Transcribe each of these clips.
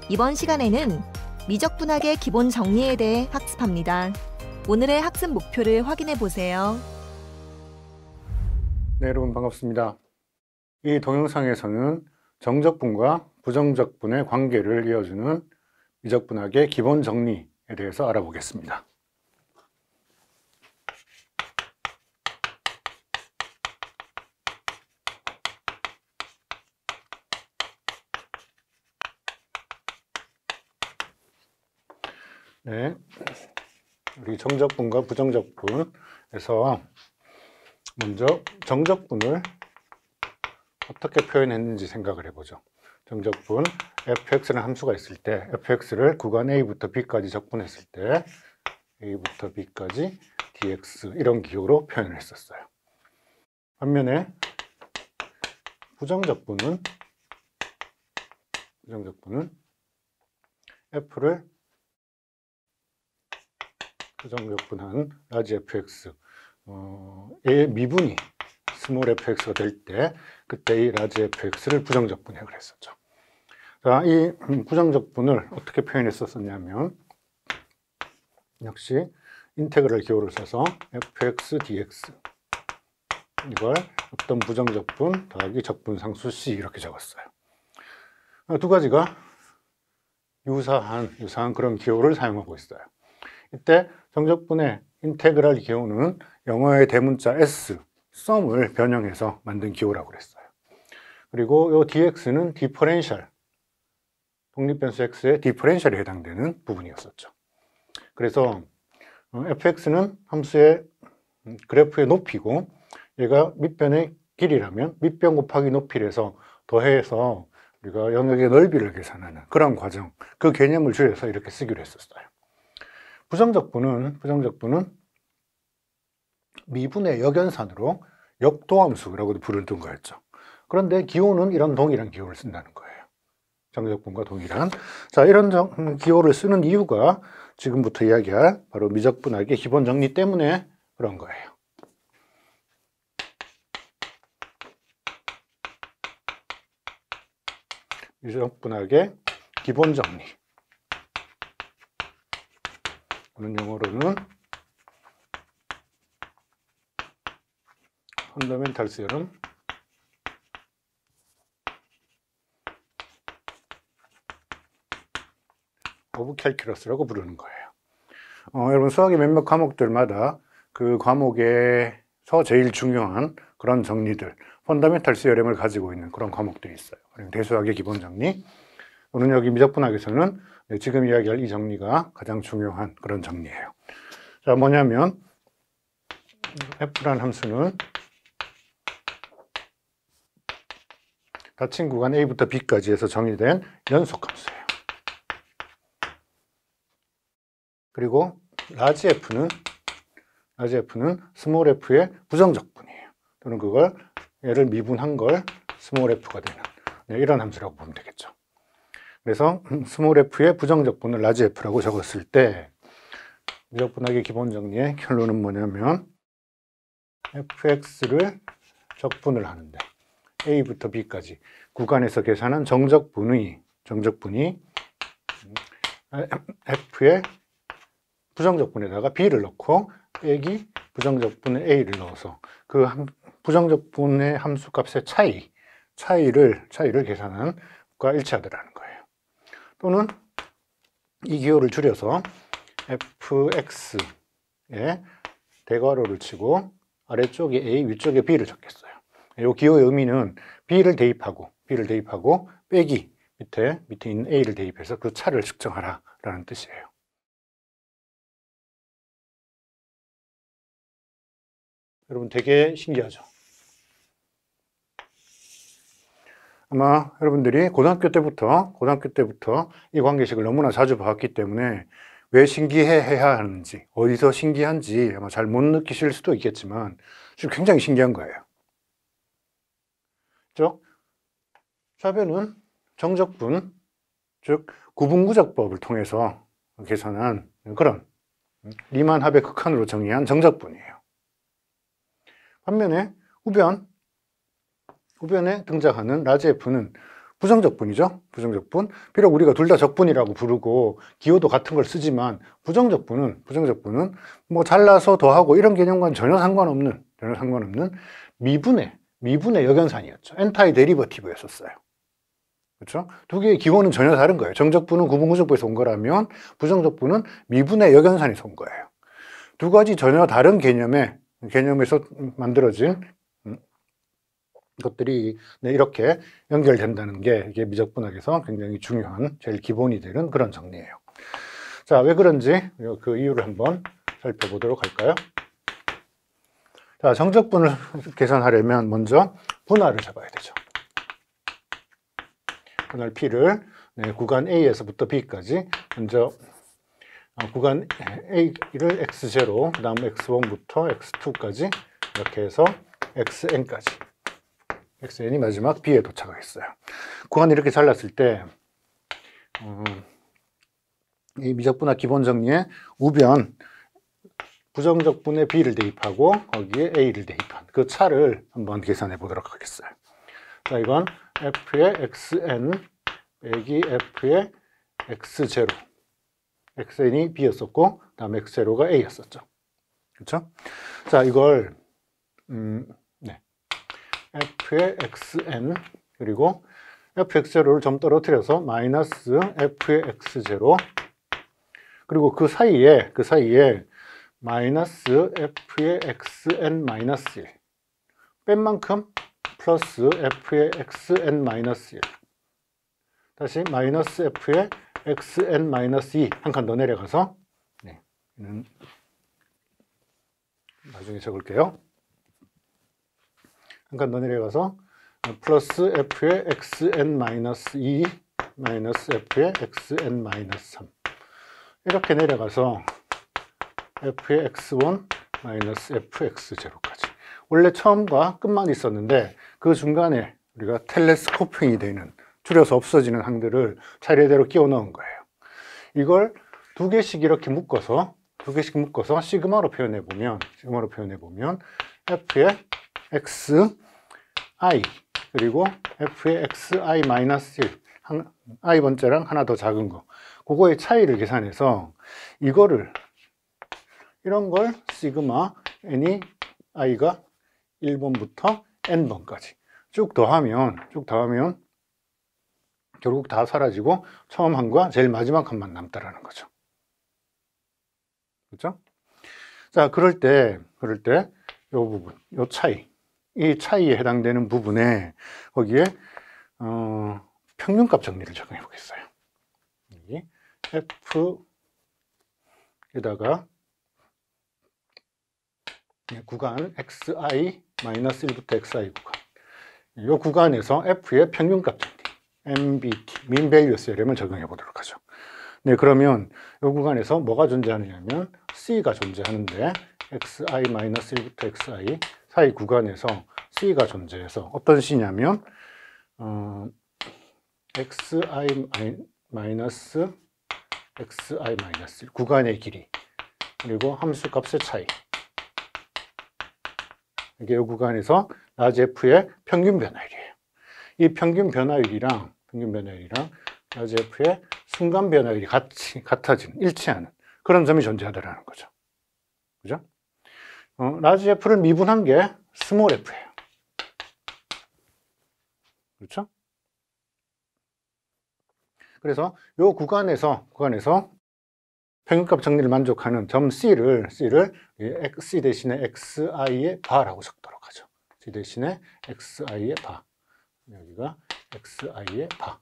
이번 시간에는 미적분학의 기본 정리에 대해 학습합니다. 오늘의 학습 목표를 확인해 보세요. 네, 여러분 반갑습니다. 이 동영상에서는 정적분과 부정적분의 관계를 이어주는 미적분학의 기본 정리에 대해서 알아보겠습니다. 네, 우리 정적분과 부정적분에서 먼저 정적분을 어떻게 표현했는지 생각을 해보죠. 정적분 fx라는 함수가 있을 때 fx를 구간 a부터 b까지 적분했을 때 a부터 b까지 dx 이런 기호로 표현을 했었어요. 반면에 부정적분은 f를 부정적분한 라지 fx 의 미분이 스몰 fx가 될 때 그때 이 라지 fx를 부정적분해 그랬었죠. 자, 이 부정적분을 어떻게 표현했었냐면 역시 인테그럴 기호를 써서 fx dx 이걸 어떤 부정적분 더하기 적분상수 c 이렇게 적었어요. 두 가지가 유사한 그런 기호를 사용하고 있어요. 이때 정적분의 인테그럴 기호는 영어의 대문자 s, sum을 변형해서 만든 기호라고 그랬어요. 그리고 이 dx는 디퍼렌셜, 독립변수 x의 디퍼렌셜에 해당되는 부분이었었죠. 그래서 fx는 함수의 그래프의 높이고 얘가 밑변의 길이라면 밑변 곱하기 높이에서 더해서 우리가 영역의 넓이를 계산하는 그런 과정, 그 개념을 줄여서 이렇게 쓰기로 했었어요. 부정적분은 미분의 역연산으로 역도함수라고도 부르던 거였죠. 그런데 기호는 이런 동일한 기호를 쓴다는 거예요. 정적분과 동일한. 자, 이런 기호를 쓰는 이유가 지금부터 이야기할 바로 미적분학의 기본 정리 때문에 그런 거예요. 미적분학의 기본 정리. 오늘 영어로는 펀더멘탈 스요럼 오브 캘큘러스라고 부르는 거예요. 여러분 수학의 몇몇 과목들마다 그 과목에서 제일 중요한 그런 정리들, 펀더멘탈 스요럼을 가지고 있는 그런 과목들이 있어요. 대수학의 기본 정리. 오늘 여기 미적분학에서는 지금 이야기할 이 정리가 가장 중요한 그런 정리예요. 자, 뭐냐면 f라는 함수는 닫힌 구간 a부터 b까지 해서 정의된 연속함수예요. 그리고 라지 f는 스몰 f의 부정적분이에요. 또는 그걸 얘를 미분한 걸 스몰 f가 되는 이런 함수라고 보면 되겠죠. 그래서 스몰 f의 부정적분을 라지 f라고 적었을 때 미적분학의 기본 정리의 결론은 뭐냐면 fx를 적분을 하는데 a부터 b까지 구간에서 계산한 정적분이 f의 부정적분에다가 b를 넣고 빼기 부정적분의 a를 넣어서 그 부정적분의 함수값의 차이를 계산한 것과 일치하더라는 거예요. 또는 이 기호를 줄여서 fx에 대괄호를 치고 아래쪽에 a, 위쪽에 b를 적겠어요. 이 기호의 의미는 b를 대입하고 빼기 밑에 있는 a를 대입해서 그 차를 측정하라 라는 뜻이에요. 여러분 되게 신기하죠? 아마 여러분들이 고등학교 때부터 이 관계식을 너무나 자주 봤기 때문에 왜 신기해해야 하는지, 어디서 신기한지 아마 잘 못 느끼실 수도 있겠지만 지금 굉장히 신기한 거예요. 그렇죠? 차변은 정적분, 즉 구분구적법을 통해서 계산한 그런 리만 합의 극한으로 정의한 정적분이에요. 반면에 후변에 등장하는 라지 f는 부정적분이죠. 부정적분. 비록 우리가 둘 다 적분이라고 부르고 기호도 같은 걸 쓰지만 부정적분은 뭐 잘라서 더하고 이런 개념과는 전혀 상관없는 미분의 역연산이었죠. 엔타이 데리버티브였었어요. 그렇죠? 두 개의 기호는 전혀 다른 거예요. 정적분은 구분구조법에서 온 거라면 부정적분은 미분의 역연산에서 온 거예요. 두 가지 전혀 다른 개념에서 만들어진 것들이 이렇게 연결된다는 게 이게 미적분학에서 굉장히 중요한 제일 기본이 되는 그런 정리예요. 자, 왜 그런지 그 이유를 한번 살펴보도록 할까요? 자, 정적분을 계산하려면 먼저 분할을 잡아야 되죠. 분할 P를 구간 A에서부터 B까지 먼저 구간 A를 X0, 그 다음 X1부터 X2까지 이렇게 해서 XN까지 XN이 마지막 B에 도착하겠어요. 구간을 이렇게 잘랐을 때 이 미적분학 기본 정리에 우변 부정적분에 B를 대입하고 거기에 A를 대입한 그 차를 한번 계산해 보도록 하겠어요. 자, 이건 F의 XN 빼기 F의 X0 XN이 B였었고 그 다음에 X0가 A였었죠. 그렇죠? 자, 이걸 F의 XN 그리고 Fx0를 좀 떨어뜨려서 마이너스 F의 X0 그리고 그 사이에 마이너스 F의 XN 마이너스 1 뺀 만큼 플러스 F의 XN 마이너스 1 다시 마이너스 F의 XN 마이너스 2 한 칸 더 내려가서 나중에 적을게요. 한 칸 더 내려가서 플러스 F의 XN 마이너스 2 마이너스 F의 XN 마이너스 3 이렇게 내려가서 F의 X1 마이너스 FX0까지 원래 처음과 끝만 있었는데 그 중간에 우리가 텔레스코핑이 되는 줄여서 없어지는 항들을 차례대로 끼워 넣은 거예요. 이걸 두 개씩 이렇게 묶어서 시그마로 표현해 보면 F의 XI 그리고 F의 XI 마이너스 1 I 번째랑 하나 더 작은 거 그거의 차이를 계산해서 이런 걸 시그마 n이 i가 1번부터 n번까지 쭉 더하면 결국 다 사라지고 처음 한과 제일 마지막 한만 남다라는 거죠. 그렇죠? 자, 그럴 때 요 부분, 요 차이, 이 차이에 해당되는 부분에 거기에 평균값 정리를 적용해 보겠어요. 여기 F에다가 구간 xi-1부터 xi 구간 이 구간에서 F의 평균값 정리 MBT, mean value theorem을 적용해 보도록 하죠. 네, 그러면 이 구간에서 뭐가 존재하느냐면 C가 존재하는데 xi-1부터 xi 사이 구간에서 C가 존재해서 어떤 C냐면 xi-xi-1 구간의 길이 그리고 함수값의 차이 이게 이 구간에서 라지 F의 평균 변화율이에요. 이 평균 변화율이랑 라지 F의 순간 변화율이 같아지는, 일치하는 그런 점이 존재하더라는 거죠. 그죠? 라지 F를 미분한 게 스몰 f예요. 그렇죠? 그래서 이 구간에서 평균값 정리를 만족하는 점 C를 C 대신에 XI의 바라고 적도록 하죠. C 대신에 XI의 바. 여기가 XI의 바.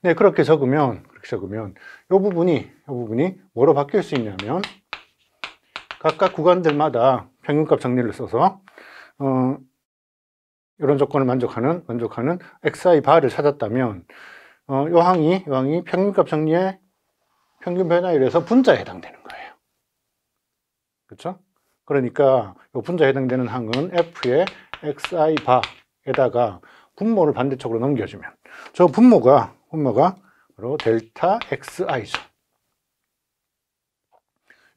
네, 그렇게 적으면 이 부분이 뭐로 바뀔 수 있냐면 각각 구간들마다 평균값 정리를 써서 이런 조건을 만족하는 XI 바를 찾았다면 요 항이 평균값 정리의 평균 변화율에서 분자에 해당되는 거예요. 그렇죠? 그러니까 이 분자에 해당되는 항은 F의 XI 바에다가 분모를 반대쪽으로 넘겨주면 저 분모가 바로 델타 XI죠.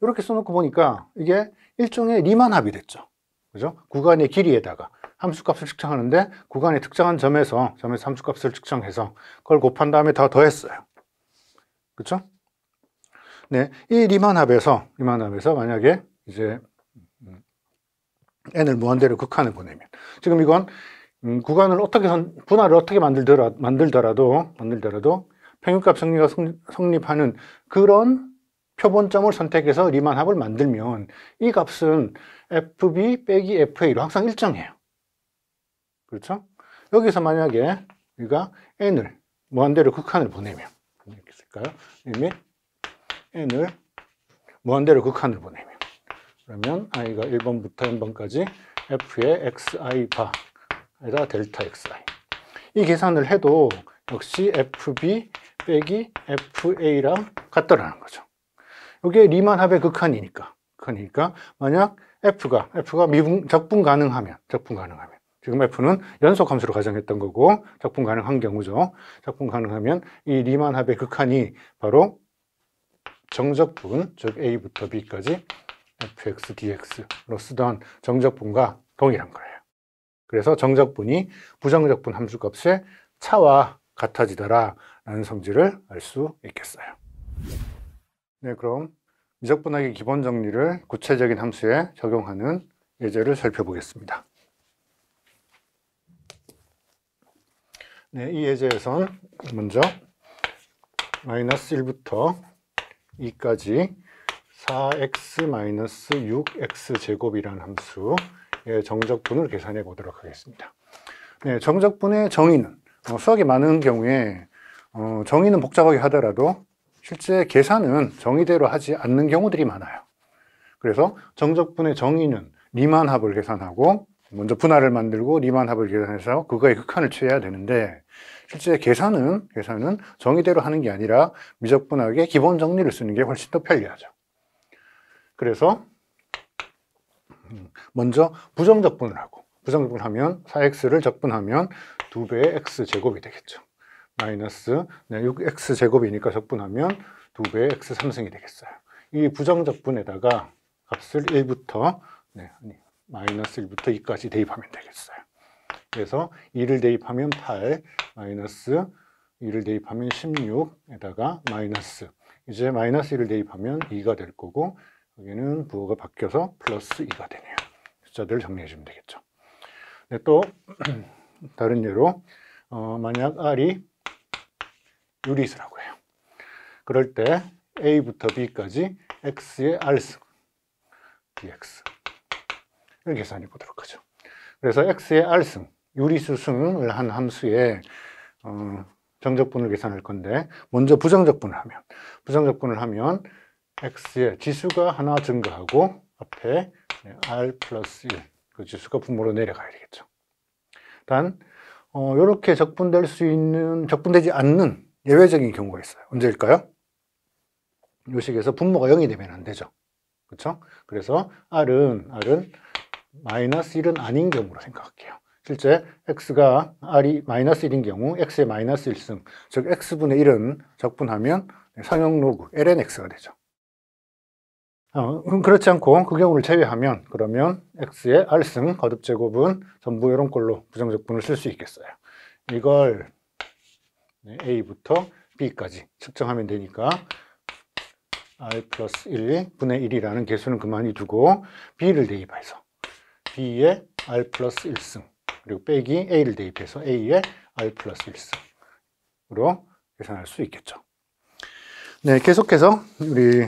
이렇게 써놓고 보니까 이게 일종의 리만 합이 됐죠. 그죠? 구간의 길이에다가 함수값을 측정하는데 구간의 특정한 점에서 함수값을 측정해서 그걸 곱한 다음에 더 더했어요. 그렇죠? 네, 이 리만합에서 만약에 이제 n을 무한대로 극한을 보내면 지금 이건 구간을 어떻게 분할을 어떻게 만들더라도 평균값 정리가 성립하는 그런 표본점을 선택해서 리만합을 만들면 이 값은 fb 빼기 fa로 항상 일정해요. 그렇죠? 여기서 만약에 우리가 n을 무한대로 극한을 보내면 이렇게 쓸까요? n을 무한대로 극한을 보내면 그러면 i가 1번부터 n번까지 f의 xi 바에다 델타 xi 이 계산을 해도 역시 fb 빼기 fa랑 같다라는 거죠. 이게 리만합의 극한이니까 만약 f가 적분 가능하면 지금 f는 연속 함수로 가정했던 거고 적분 가능한 경우죠. 적분 가능하면 이 리만합의 극한이 바로 정적분, 즉 a부터 b까지 fx dx로 쓰던 정적분과 동일한 거예요. 그래서 정적분이 부정적분 함수값의 차와 같아지더라라는 성질을 알 수 있겠어요. 네, 그럼 미적분학의 기본 정리를 구체적인 함수에 적용하는 예제를 살펴보겠습니다. 네, 이 예제에선 먼저 마이너스 1부터 2까지 4x-6x 제곱이라는 함수의 정적분을 계산해 보도록 하겠습니다. 네, 정적분의 정의는 수학이 많은 경우에 정의는 복잡하게 하더라도 실제 계산은 정의대로 하지 않는 경우들이 많아요. 그래서 정적분의 정의는 리만합을 계산하고 먼저 분할을 만들고 리만합을 계산해서 그거의 극한을 취해야 되는데 실제 계산은 정의대로 하는 게 아니라 미적분학의 기본 정리를 쓰는 게 훨씬 더 편리하죠. 그래서 먼저 부정적분을 하고 부정적분을 하면 4x를 적분하면 2배의 x제곱이 되겠죠. 마이너스 6x제곱이니까 적분하면 2배의 x3승이 되겠어요. 이 부정적분에다가 값을 1부터 마이너스 1부터 2까지 대입하면 되겠어요. 그래서 2를 대입하면 8, 마이너스 2를 대입하면 16에다가 마이너스 이제 마이너스 1을 대입하면 2가 될 거고 여기는 부호가 바뀌어서 플러스 2가 되네요. 숫자들을 정리해 주면 되겠죠. 네, 또 다른 예로 만약 R이 유리수라고 해요. 그럴 때 A부터 B까지 X의 R승 dx를 계산해 보도록 하죠. 그래서 X의 R승, 유리수 승을 한 함수의 정적분을 계산할 건데 먼저 부정적분을 하면 X의 지수가 하나 증가하고 앞에 R 플러스 1, 그 지수가 분모로 내려가야 되겠죠. 단 이렇게 적분되지 않는 예외적인 경우가 있어요. 언제일까요? 이 식에서 분모가 0이 되면 안 되죠. 그렇죠? 그래서 R은 마이너스 1은 아닌 경우로 생각할게요. 실제 X가 R이 마이너스 1인 경우 X의 마이너스 1승, 즉 X분의 1은 적분하면 상형 로그 ln X가 되죠. 그렇지 않고 그 경우를 제외하면 그러면 X의 R승 거듭제곱은 전부 이런 꼴로 부정적분을 쓸 수 있겠어요. 이걸 A부터 B까지 측정하면 되니까 R 플러스 1 분의 1이라는 계수는 그만히 두고 B를 대입해서 B의 R 플러스 1승 그리고 빼기 A를 대입해서 A의 R 플러스 1승으로 계산할 수 있겠죠. 네, 계속해서 우리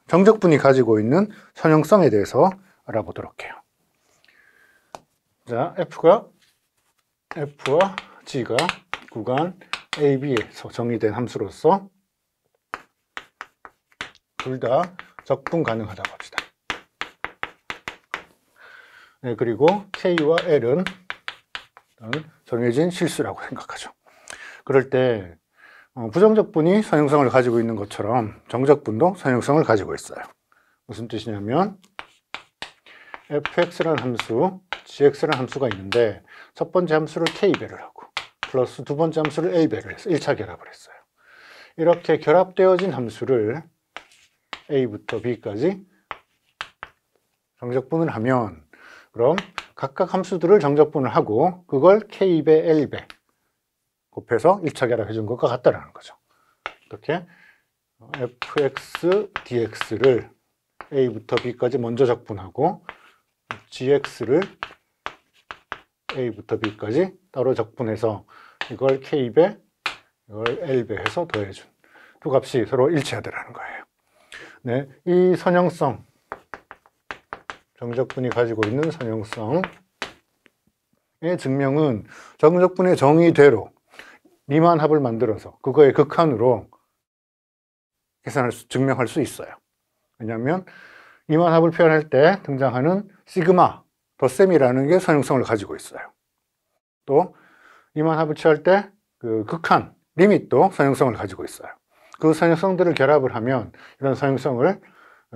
정적분이 가지고 있는 선형성에 대해서 알아보도록 해요. 자, F와 G가 구간 AB에서 정의된 함수로서 둘 다 적분 가능하다고 합시다. 네, 그리고 K와 L은 정해진 실수라고 생각하죠. 그럴 때 부정적분이 선형성을 가지고 있는 것처럼 정적분도 선형성을 가지고 있어요. 무슨 뜻이냐면 fx라는 함수, gx라는 함수가 있는데 첫 번째 함수를 k배를 하고 플러스 두 번째 함수를 a배를 해서 1차 결합을 했어요. 이렇게 결합되어진 함수를 a부터 b까지 정적분을 하면 그럼 각각 함수들을 정적분을 하고 그걸 K배, L배 곱해서 1차 결합해 준 것과 같다라는 거죠. 이렇게 fx, dx를 a부터 b까지 먼저 적분하고 gx를 a부터 b까지 따로 적분해서 이걸 k배, 이걸 l배 해서 더해준 두 값이 서로 일치하더라는 거예요. 네, 이 선형성, 정적분이 가지고 있는 선형성의 증명은 정적분의 정의대로 리만합을 만들어서 그거의 극한으로 증명할 수 있어요. 왜냐하면 리만합을 표현할 때 등장하는 시그마, 덧셈이라는 게 선형성을 가지고 있어요. 또 리만합을 취할 때 그 극한, 리밋도 선형성을 가지고 있어요. 그 선형성들을 결합을 하면 이런 선형성을,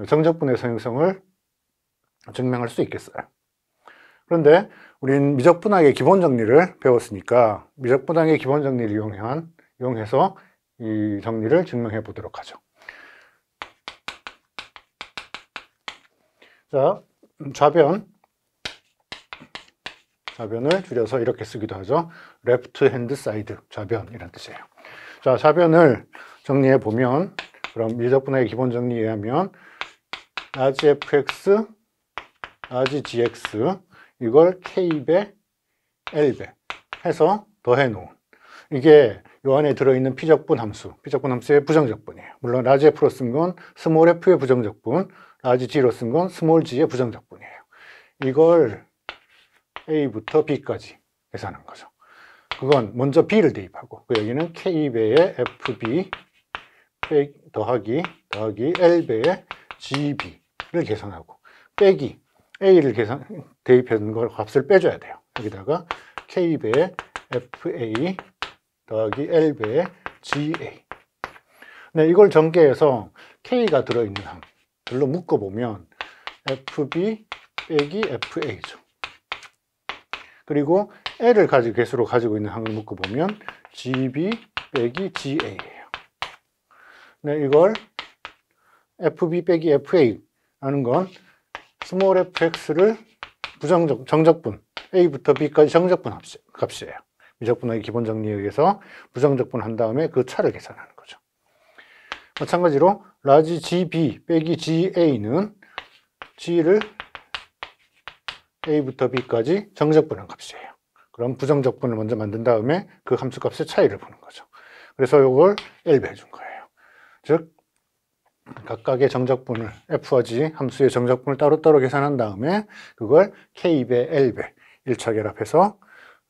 정적분의 선형성을 증명할 수 있겠어요. 그런데 우린 미적분학의 기본 정리를 배웠으니까 미적분학의 기본 정리를 이용해서 이 정리를 증명해 보도록 하죠. 자, 좌변을 줄여서 이렇게 쓰기도 하죠. left hand side, 좌변이라는 뜻이에요. 자, 좌변을 정리해 보면, 그럼 미적분학의 기본 정리에 의하면 라지 fx, 라지 gx 이걸 k배, l배 해서 더해 놓은, 이게 요 안에 들어있는 피적분 함수의 부정적분이에요. 물론 라지 f로 쓴 건 스몰 f의 부정적분, 라지 g로 쓴 건 스몰 g의 부정적분이에요. 이걸 a부터 b까지 계산한 거죠. 그건 먼저 b를 대입하고, 그 여기는 k배의 fb 더하기 l배의 gb를 계산하고, 빼기 a를 대입한 걸 값을 빼줘야 돼요. 여기다가 k배의 fa 더하기 l배의 ga. 네, 이걸 전개해서 k가 들어있는 항들로 묶어보면 fb 빼기 fa죠. 그리고 l을 개수로 가지고 있는 항을 묶어보면 gb 빼기 ga예요. 네, 이걸 fb 빼기 fa라는 건 스몰 fx를 정적분 a부터 b까지 정적분 값이에요. 미적분학의 기본 정리에 의해서 부정적분 한 다음에 그 차를 계산하는 거죠. 마찬가지로 라지 gb 빼기 ga는 g를 a부터 b까지 정적분한 값이에요. 그럼 부정적분을 먼저 만든 다음에 그 함수값의 차이를 보는 거죠. 그래서 이걸 l배 해준 거예요. 즉 각각의 정적분을 f와 g 함수의 정적분을 따로따로 계산한 다음에 그걸 k배, l배 1차 결합해서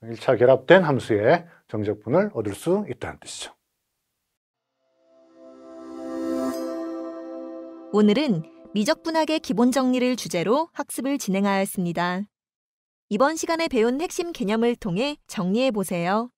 1차 결합된 함수의 정적분을 얻을 수 있다는 뜻이죠. 오늘은 미적분학의 기본 정리를 주제로 학습을 진행하였습니다. 이번 시간에 배운 핵심 개념을 통해 정리해 보세요.